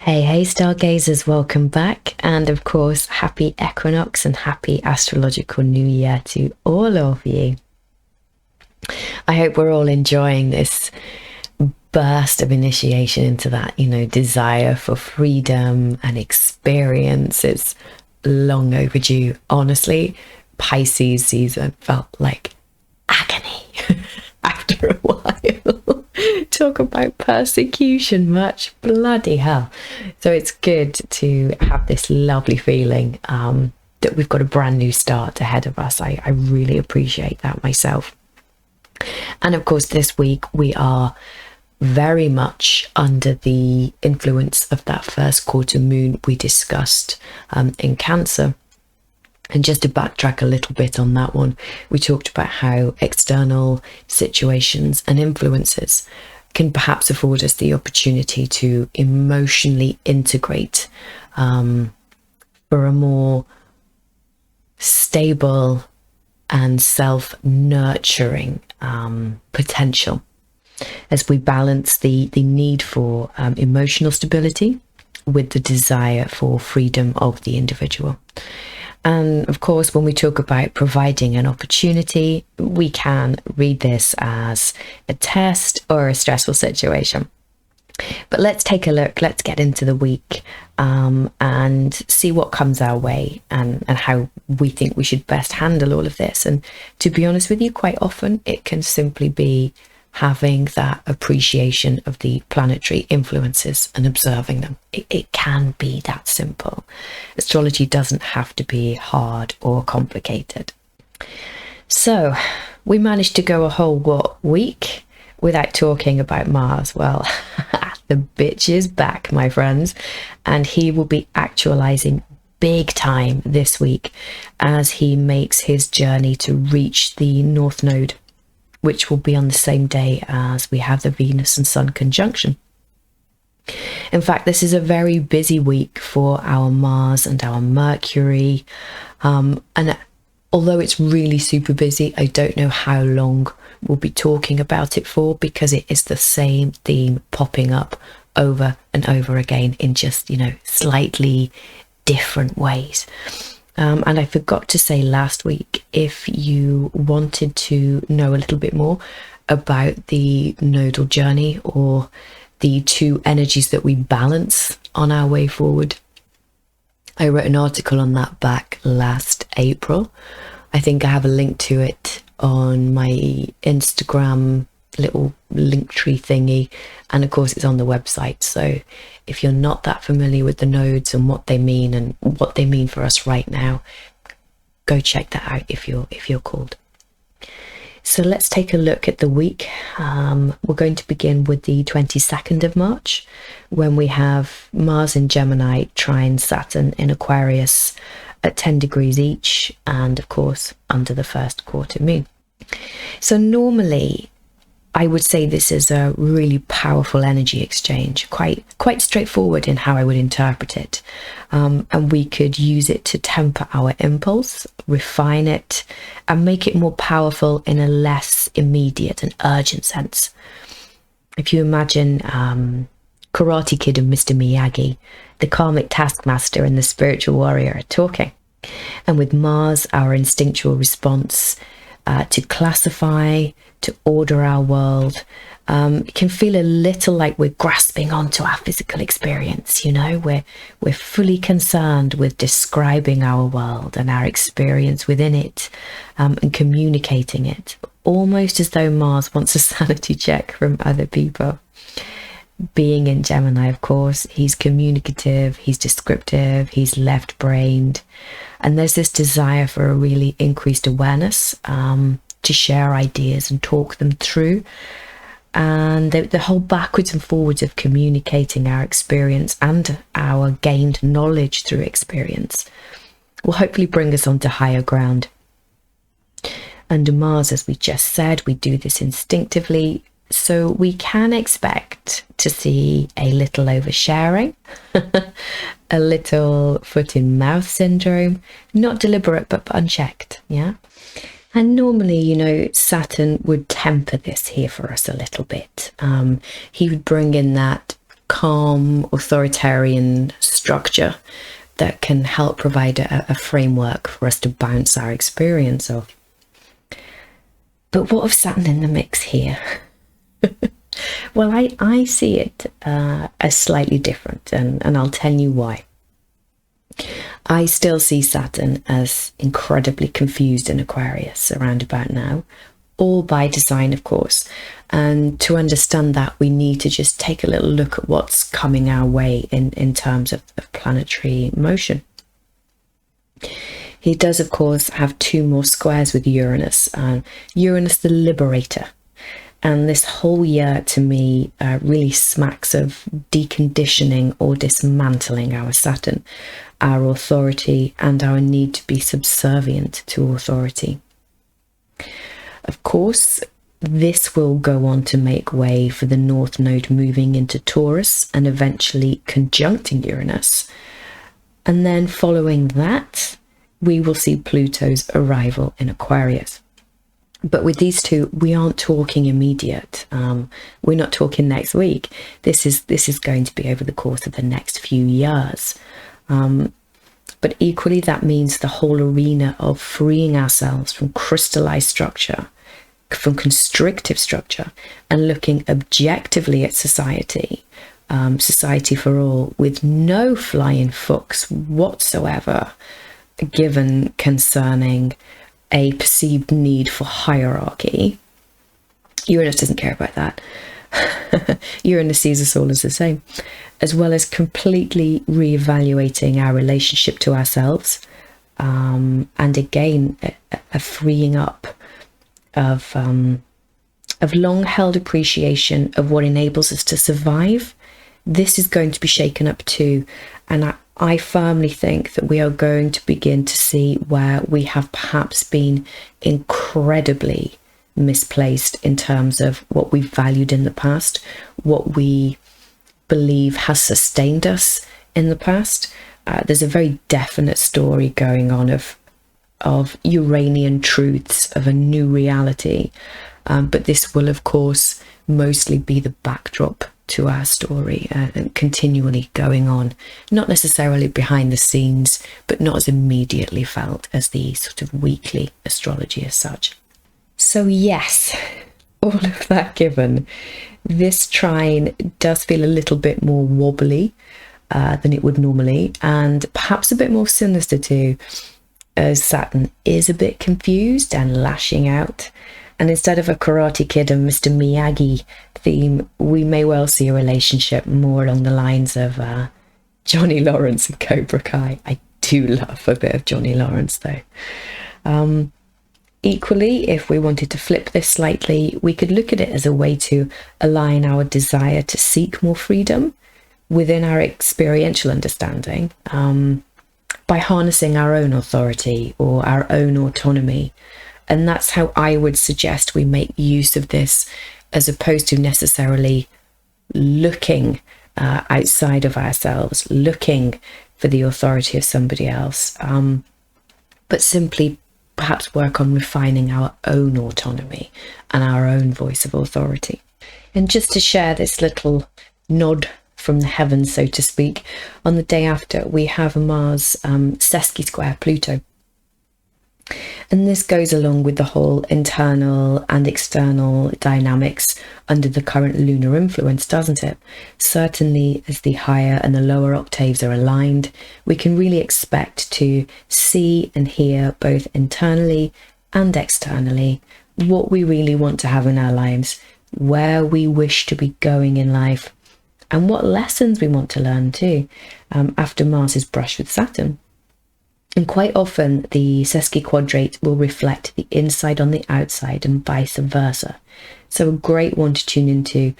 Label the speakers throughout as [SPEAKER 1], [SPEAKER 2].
[SPEAKER 1] Hey, stargazers, welcome back. And of course, happy equinox and happy astrological new year to all of you. I hope we're all enjoying this burst of initiation into that, desire for freedom and experience. It's long overdue. Honestly, Pisces season felt like agony after a while. Talk about persecution, much bloody hell. So it's good to have this lovely feeling that we've got a brand new start ahead of us. I really appreciate that myself. And of course, this week we are very much under the influence of that first quarter moon we discussed in Cancer. And just to backtrack a little bit on that one, we talked about how external situations and influences can perhaps afford us the opportunity to emotionally integrate for a more stable and self-nurturing potential as we balance the need for emotional stability with the desire for freedom of the individual. And of course, when we talk about providing an opportunity, we can read this as a test or a stressful situation. But let's take a look, let's get into the week and see what comes our way and how we think we should best handle all of this. And to be honest with you, quite often it can simply be having that appreciation of the planetary influences and observing them. It can be that simple. Astrology doesn't have to be hard or complicated. So we managed to go a whole week without talking about Mars. Well, the bitch is back, my friends, and he will be actualizing big time this week as he makes his journey to reach the North Node, which will be on the same day as we have the Venus and Sun conjunction. In fact, this is a very busy week for our Mars and our Mercury. And although it's really super busy, I don't know how long we'll be talking about it for, because it is the same theme popping up over and over again in just, slightly different ways. And I forgot to say last week, if you wanted to know a little bit more about the nodal journey or the two energies that we balance on our way forward, I wrote an article on that back last April. I think I have a link to it on my Instagram little link tree thingy, and of course it's on the website. So if you're not that familiar with the nodes and what they mean and what they mean for us right now, go check that out if you're called. So let's take a look at the week. We're going to begin with the 22nd of March, when we have Mars in Gemini trine Saturn in Aquarius at 10 degrees each, and of course under the first quarter moon. So normally I would say this is a really powerful energy exchange, quite straightforward in how I would interpret it. And we could use it to temper our impulse, refine it, and make it more powerful in a less immediate and urgent sense. If you imagine Karate Kid and Mr. Miyagi, the karmic taskmaster and the spiritual warrior are talking. And with Mars, our instinctual response to classify, to order our world, it can feel a little like we're grasping onto our physical experience. We're fully concerned with describing our world and our experience within it, and communicating it, almost as though Mars wants a sanity check from other people. Being in Gemini, of course, he's communicative, he's descriptive, he's left-brained, and there's this desire for a really increased awareness, to share ideas and talk them through. And the whole backwards and forwards of communicating our experience and our gained knowledge through experience will hopefully bring us onto higher ground. Under Mars, as we just said, we do this instinctively, so we can expect to see a little oversharing, a little foot in mouth syndrome, not deliberate but unchecked, yeah? And normally, Saturn would temper this here for us a little bit. He would bring in that calm, authoritarian structure that can help provide a framework for us to bounce our experience off. But what of Saturn in the mix here? Well, I see it as slightly different, and I'll tell you why. I still see Saturn as incredibly confused in Aquarius around about now, all by design, of course. And to understand that, we need to just take a little look at what's coming our way in terms of planetary motion. He does, of course, have 2 more squares with Uranus, Uranus the liberator. And this whole year, to me, really smacks of deconditioning or dismantling our Saturn, our authority, and our need to be subservient to authority. Of course, this will go on to make way for the North Node moving into Taurus and eventually conjuncting Uranus. And then following that, we will see Pluto's arrival in Aquarius. But with these two, we aren't talking immediate. We're not talking next week. This is going to be over the course of the next few years. But equally, that means the whole arena of freeing ourselves from crystallized structure, from constrictive structure, and looking objectively at society, society for all, with no flying fucks whatsoever given concerning a perceived need for hierarchy. Uranus doesn't care about that. Uranus sees us all as the same, as well as completely reevaluating our relationship to ourselves, and again a freeing up of long-held appreciation of what enables us to survive. This is going to be shaken up too, and I firmly think that we are going to begin to see where we have perhaps been incredibly misplaced in terms of what we valued in the past, what we believe has sustained us in the past. There's a very definite story going on of Uranian truths, of a new reality, but this will of course mostly be the backdrop to our story, and continually going on, not necessarily behind the scenes, but not as immediately felt as the sort of weekly astrology as such. So yes, all of that given, this trine does feel a little bit more wobbly than it would normally, and perhaps a bit more sinister too, as Saturn is a bit confused and lashing out. And instead of a Karate Kid and Mr. Miyagi theme, we may well see a relationship more along the lines of Johnny Lawrence and Cobra Kai. I do love a bit of Johnny Lawrence though. Equally, if we wanted to flip this slightly, we could look at it as a way to align our desire to seek more freedom within our experiential understanding, by harnessing our own authority or our own autonomy. And that's how I would suggest we make use of this, as opposed to necessarily looking outside of ourselves, looking for the authority of somebody else, but simply perhaps work on refining our own autonomy and our own voice of authority. And just to share this little nod from the heavens, so to speak, on the day after, we have Mars sesqui square Pluto. And this goes along with the whole internal and external dynamics under the current lunar influence, doesn't it? Certainly, as the higher and the lower octaves are aligned, we can really expect to see and hear both internally and externally what we really want to have in our lives, where we wish to be going in life, and what lessons we want to learn too, after Mars is brushed with Saturn. And quite often the sesqui quadrate will reflect the inside on the outside and vice versa. So a great one to tune into,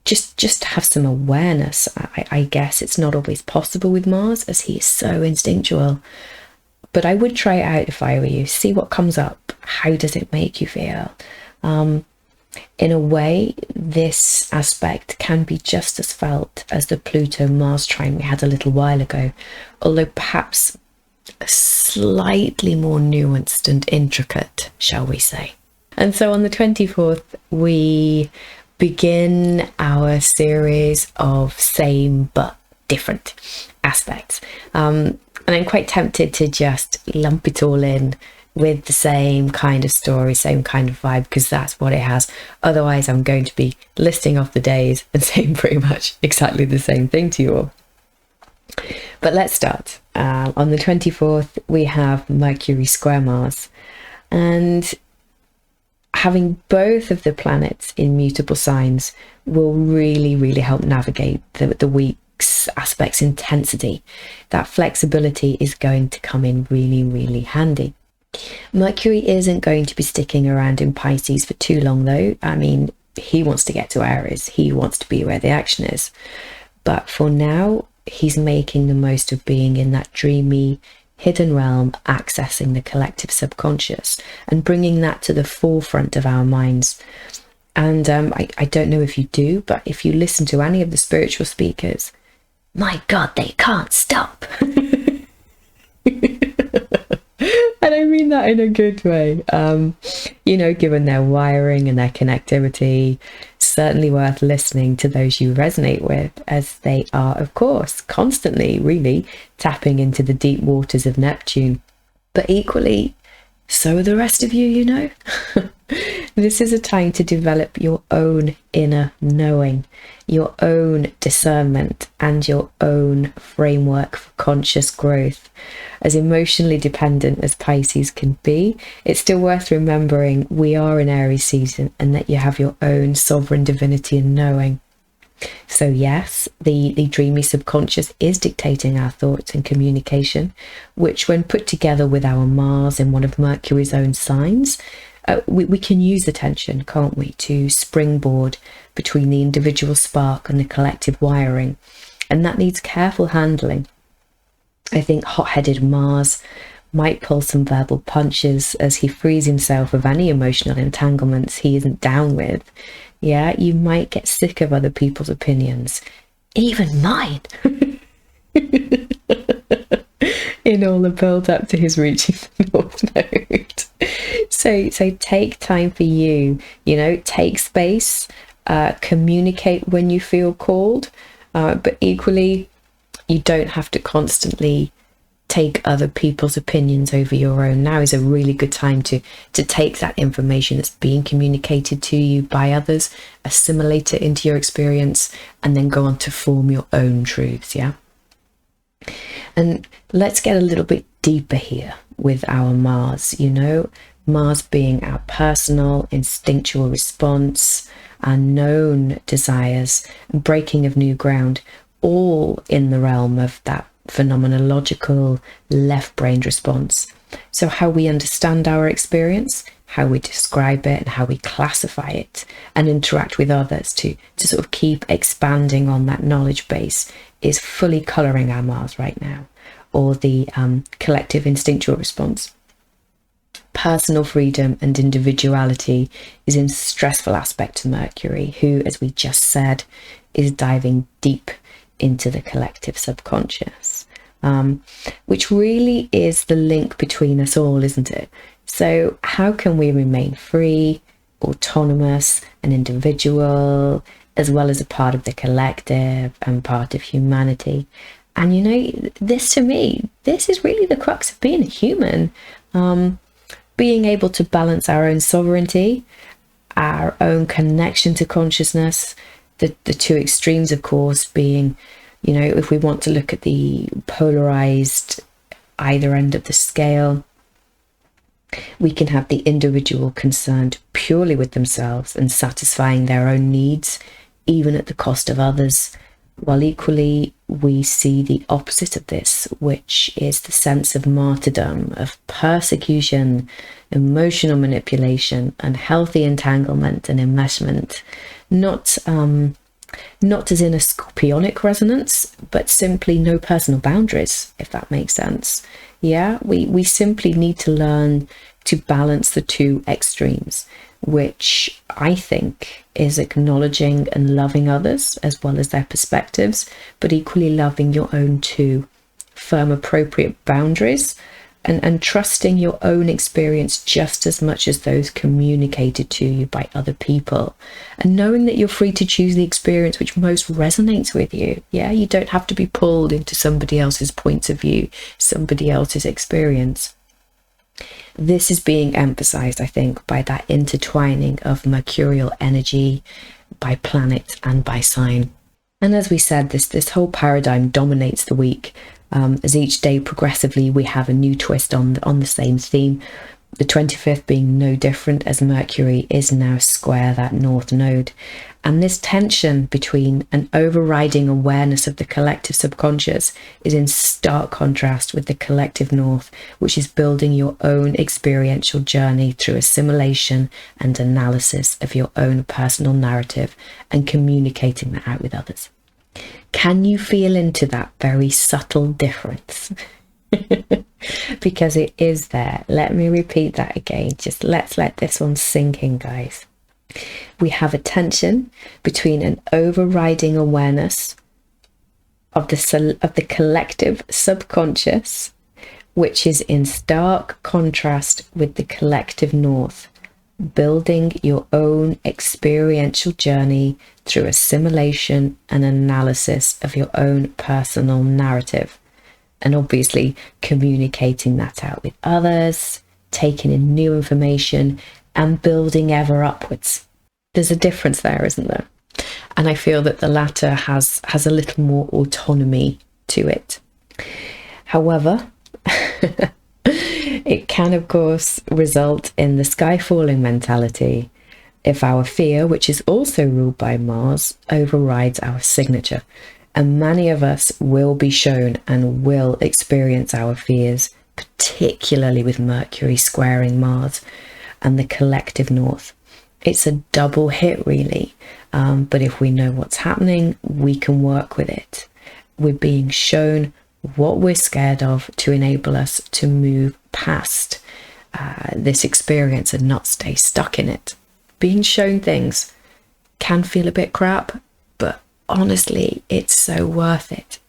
[SPEAKER 1] just to have some awareness. I guess it's not always possible with Mars, as he is so instinctual, but I would try it out if I were you. See what comes up. How does it make you feel? In a way, this aspect can be just as felt as the Pluto-Mars trine we had a little while ago, although perhaps slightly more nuanced and intricate, shall we say. And so on the 24th, we begin our series of same but different aspects. And I'm quite tempted to just lump it all in with the same kind of story, same kind of vibe, because that's what it has. Otherwise, I'm going to be listing off the days and saying pretty much exactly the same thing to you all. But let's start. On the 24th, we have Mercury square Mars. And having both of the planets in mutable signs will really, really help navigate the week's aspect's intensity. That flexibility is going to come in really, really handy. Mercury isn't going to be sticking around in Pisces for too long, though. I mean, he wants to get to Aries. He wants to be where the action is. But for now, he's making the most of being in that dreamy, hidden realm, accessing the collective subconscious and bringing that to the forefront of our minds. And I don't know if you do, but if you listen to any of the spiritual speakers, my God, they can't stop. And I mean that in a good way. Given their wiring and their connectivity, certainly worth listening to those you resonate with, as they are, of course, constantly really tapping into the deep waters of Neptune. But equally, so are the rest of you. This is a time to develop your own inner knowing, your own discernment, and your own framework for conscious growth. As emotionally dependent as Pisces can be, it's still worth remembering we are in Aries season and that you have your own sovereign divinity and knowing. So yes, the dreamy subconscious is dictating our thoughts and communication, which when put together with our Mars in one of Mercury's own signs, we can use the tension, can't we, to springboard between the individual spark and the collective wiring. And that needs careful handling. I think hot-headed Mars might pull some verbal punches as he frees himself of any emotional entanglements he isn't down with. Yeah, you might get sick of other people's opinions, even mine, in all the build up to his reaching the North Node. So take time for you, take space, communicate when you feel called, but equally, you don't have to constantly take other people's opinions over your own. Now is a really good time to take that information that's being communicated to you by others, assimilate it into your experience, and then go on to form your own truths, yeah? And let's get a little bit deeper here with our Mars, Mars being our personal, instinctual response, our known desires, and breaking of new ground, all in the realm of that phenomenological left-brained response. So how we understand our experience, how we describe it, and how we classify it and interact with others to sort of keep expanding on that knowledge base is fully colouring our Mars right now, or the collective instinctual response. Personal freedom and individuality is in stressful aspect to Mercury, who, as we just said, is diving deep into the collective subconscious, which really is the link between us all, isn't it? So how can we remain free, autonomous, and individual, as well as a part of the collective and part of humanity? And this to me, this is really the crux of being a human. Being able to balance our own sovereignty, our own connection to consciousness, the two extremes, of course, being, if we want to look at the polarized either end of the scale, we can have the individual concerned purely with themselves and satisfying their own needs, even at the cost of others, while equally we see the opposite of this, which is the sense of martyrdom, of persecution, emotional manipulation, unhealthy entanglement and enmeshment, not as in a scorpionic resonance, but simply no personal boundaries, if that makes sense. Yeah, we simply need to learn to balance the two extremes, which I think is acknowledging and loving others as well as their perspectives, but equally loving your own too. Firm appropriate boundaries and trusting your own experience just as much as those communicated to you by other people, and knowing that you're free to choose the experience which most resonates with you. Yeah, you don't have to be pulled into somebody else's point of view, somebody else's experience. This is being emphasized, I think, by that intertwining of mercurial energy by planet and by sign. And as we said, this whole paradigm dominates the week. As each day progressively, we have a new twist on the same theme. The 25th being no different, as Mercury is now square that north node. And this tension between an overriding awareness of the collective subconscious is in stark contrast with the collective north, which is building your own experiential journey through assimilation and analysis of your own personal narrative and communicating that out with others. Can you feel into that very subtle difference? Because it is there. Let me repeat that again. Just let's let this one sink in, guys. We have a tension between an overriding awareness of the collective subconscious, which is in stark contrast with the collective north, building your own experiential journey through assimilation and analysis of your own personal narrative, and obviously communicating that out with others, taking in new information and building ever upwards. There's a difference there, isn't there? And I feel that the latter has a little more autonomy to it. However, it can, of course, result in the sky falling mentality if our fear, which is also ruled by Mars, overrides our signature. And many of us will be shown and will experience our fears, particularly with Mercury squaring Mars and the collective north. It's a double hit, really. But if we know what's happening, we can work with it. We're being shown what we're scared of to enable us to move past this experience and not stay stuck in it. Being shown things can feel a bit crap, but honestly, it's so worth it.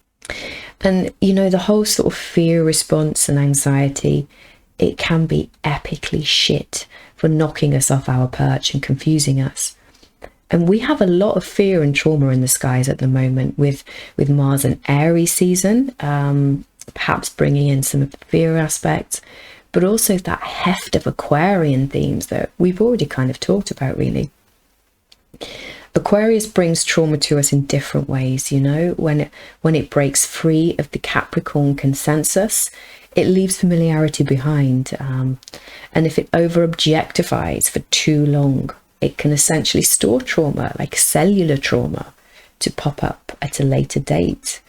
[SPEAKER 1] And, the whole sort of fear response and anxiety, it can be epically shit for knocking us off our perch and confusing us. And we have a lot of fear and trauma in the skies at the moment with Mars and Aries season, perhaps bringing in some of the fear aspects, but also that heft of Aquarian themes that we've already kind of talked about, really. Aquarius brings trauma to us in different ways, when it breaks free of the Capricorn consensus, it leaves familiarity behind. And if it over-objectifies for too long, it can essentially store trauma, like cellular trauma, to pop up at a later date.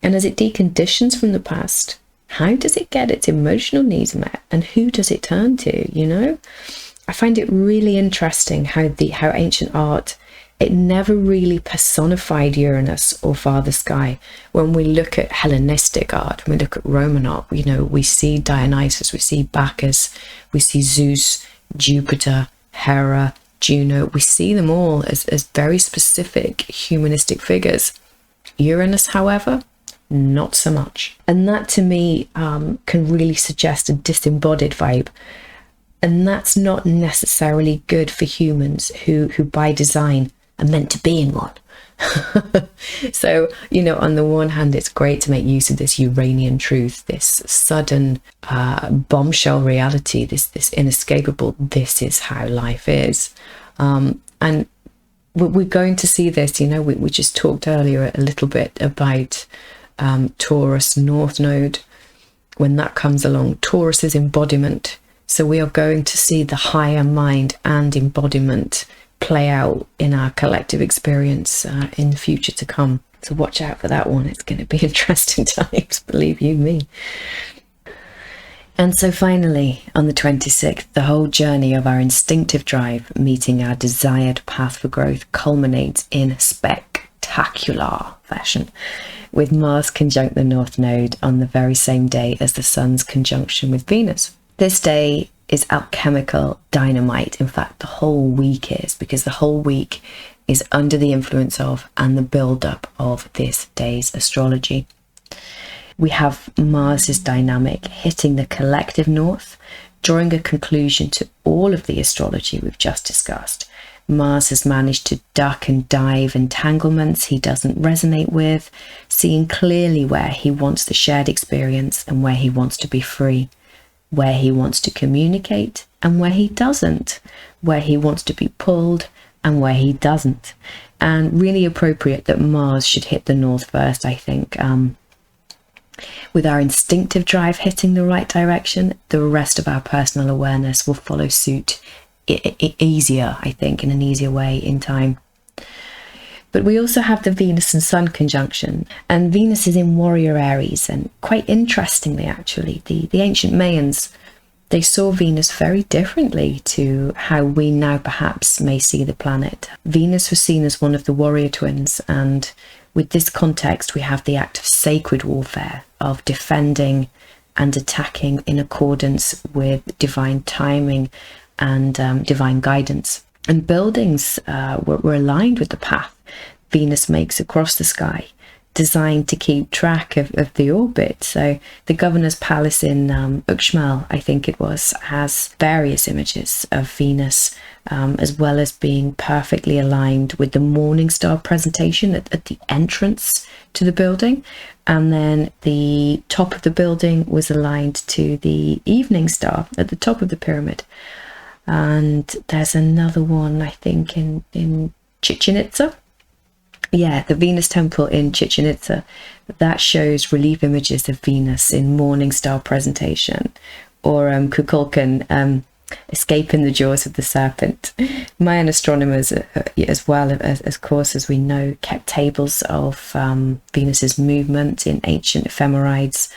[SPEAKER 1] And as it deconditions from the past, how does it get its emotional needs met? And who does it turn to, I find it really interesting how ancient art, it never really personified Uranus or Father Sky. When we look at Hellenistic art, when we look at Roman art, we see Dionysus, we see Bacchus, we see Zeus, Jupiter, Hera, Juno. We see them all as very specific humanistic figures. Uranus, however, not so much. And that to me can really suggest a disembodied vibe. And that's not necessarily good for humans who by design are meant to be in one. So, on the one hand, it's great to make use of this Uranian truth, this sudden bombshell reality, this inescapable, this is how life is. And we're going to see this, we just talked earlier a little bit about Taurus North Node. When that comes along, Taurus is embodiment. So we are going to see the higher mind and embodiment play out in our collective experience in the future to come. So watch out for that one. It's going to be interesting times, believe you me. And so finally, on the 26th, the whole journey of our instinctive drive meeting our desired path for growth culminates in spectacular fashion, with Mars conjunct the North Node on the very same day as the Sun's conjunction with Venus. This day is alchemical dynamite. In fact, the whole week is, because the whole week is under the influence of and the build-up of this day's astrology. We have Mars's dynamic hitting the collective north, drawing a conclusion to all of the astrology we've just discussed. Mars has managed to duck and dive entanglements he doesn't resonate with, seeing clearly where he wants the shared experience and where he wants to be free, where he wants to communicate and where he doesn't, where he wants to be pulled and where he doesn't. And really appropriate that Mars should hit the north first, I think. With our instinctive drive hitting the right direction, the rest of our personal awareness will follow suit easier, I think, in an easier way in time. But we also have the Venus and Sun conjunction, and Venus is in warrior Aries. And quite interestingly, actually, the ancient Mayans, they saw Venus very differently to how we now perhaps may see the planet. Venus was seen as one of the warrior twins, and with this context, we have the act of sacred warfare, of defending and attacking in accordance with divine timing and divine guidance. And buildings were aligned with the path Venus makes across the sky, designed to keep track of the orbit. So the governor's palace in Uxmal, I think it was, has various images of Venus, as well as being perfectly aligned with the morning star presentation at the entrance to the building. And then the top of the building was aligned to the evening star at the top of the pyramid. And there's another one, I think, in Chichen Itza. Yeah, the Venus temple in Chichen Itza, that shows relief images of Venus in morning star presentation, or Kukulkan escaping the jaws of the serpent. Mayan astronomers, as well as course as we know, kept tables of Venus's movement in ancient ephemerides.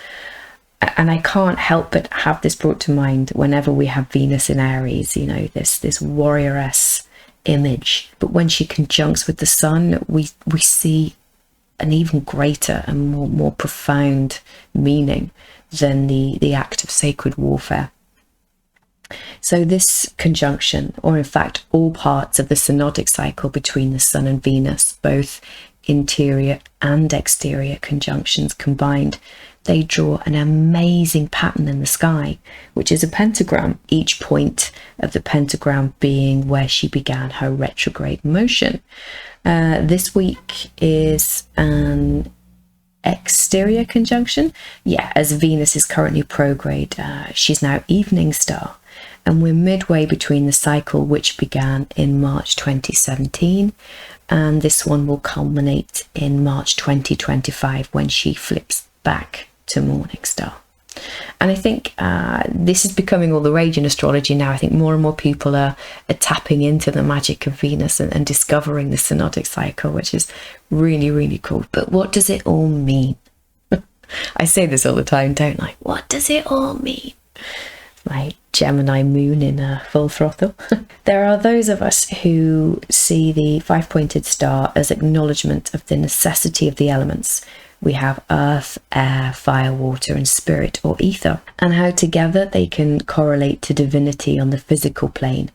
[SPEAKER 1] And I can't help but have this brought to mind whenever we have Venus in Aries, you know, this warrioress image. But when she conjuncts with the sun, we see an even greater and more profound meaning than the act of sacred warfare. So this conjunction, or in fact all parts of the synodic cycle between the Sun and Venus, both interior and exterior conjunctions combined, they draw an amazing pattern in the sky, which is a pentagram, each point of the pentagram being where she began her retrograde motion. This week is an exterior conjunction. Yeah, as Venus is currently prograde, she's now evening star, and we're midway between the cycle which began in March 2017, and this one will culminate in March 2025 when she flips back to morning star. And I think this is becoming all the rage in astrology now. I think more and more people are tapping into the magic of Venus and discovering the synodic cycle, which is really, really cool. But what does it all mean? I say this all the time, don't I? What does it all mean? My Gemini moon in full throttle. There are those of us who see the five-pointed star as acknowledgement of the necessity of the elements. We have earth, air, fire, water, and spirit or ether, and how together they can correlate to divinity on the physical plane,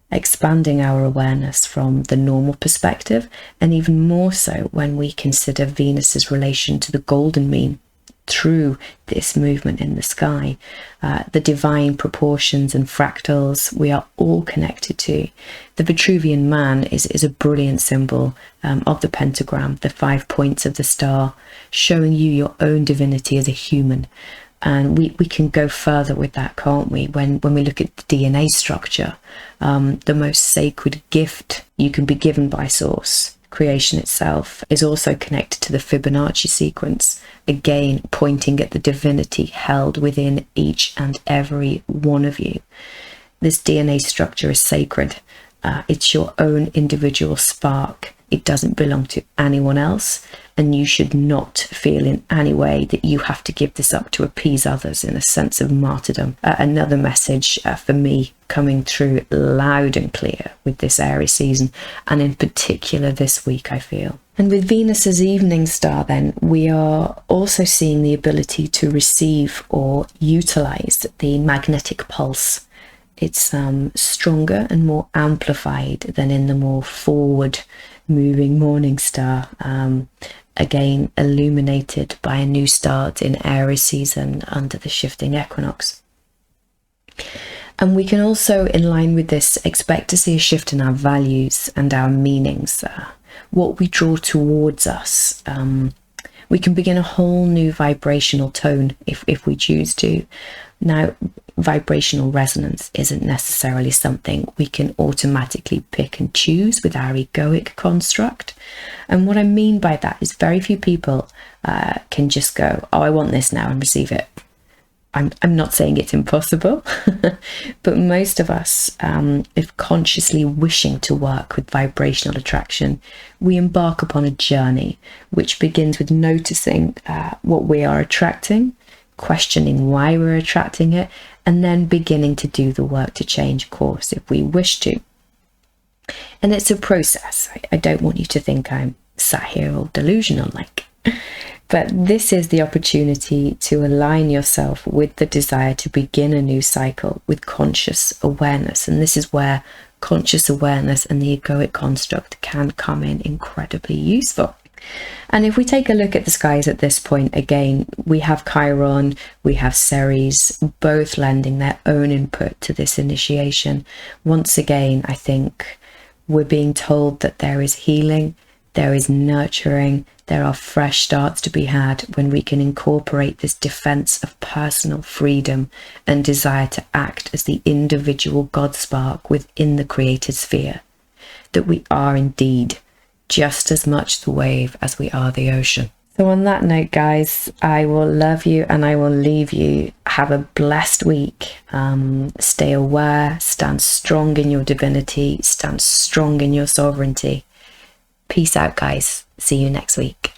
[SPEAKER 1] expanding our awareness from the normal perspective, and even more so when we consider Venus's relation to the golden mean through this movement in the sky. The divine proportions and fractals we are all connected to. The Vitruvian man is a brilliant symbol of the pentagram, the 5 points of the star, showing you your own divinity as a human. And we can go further with that, can't we? When we look at the DNA structure, the most sacred gift you can be given by Source, creation itself, is also connected to the Fibonacci sequence, again pointing at the divinity held within each and every one of you. This DNA structure is sacred. It's your own individual spark. It doesn't belong to anyone else, and you should not feel in any way that you have to give this up to appease others in a sense of martyrdom. Another message for me coming through loud and clear with this Aries season, and in particular this week, I feel. And with Venus as evening star, then, we are also seeing the ability to receive or utilize the magnetic pulse. It's stronger and more amplified than in the more forward moving morning star. again illuminated by a new start in Aries season under the shifting equinox. And we can also, in line with this, expect to see a shift in our values and our meanings, what we draw towards us. We can begin a whole new vibrational tone if we choose to. Now, vibrational resonance isn't necessarily something we can automatically pick and choose with our egoic construct. And what I mean by that is very few people can just go, oh, I want this now, and receive it. I'm not saying it's impossible, but most of us, if consciously wishing to work with vibrational attraction, we embark upon a journey which begins with noticing what we are attracting, questioning why we're attracting it, and then beginning to do the work to change course if we wish to. And it's a process. I don't want you to think I'm sat here all delusional like. But this is the opportunity to align yourself with the desire to begin a new cycle with conscious awareness. And this is where conscious awareness and the egoic construct can come in incredibly useful. And if we take a look at the skies at this point, again, we have Chiron, we have Ceres, both lending their own input to this initiation. Once again, I think we're being told that there is healing, there is nurturing, there are fresh starts to be had when we can incorporate this defense of personal freedom and desire to act as the individual God spark within the created sphere. That we are indeed just as much the wave as we are the ocean. So on that note, guys, I will love you and I will leave you. Have a blessed week. Stay aware, stand strong in your divinity, stand strong in your sovereignty. Peace out, guys. See you next week.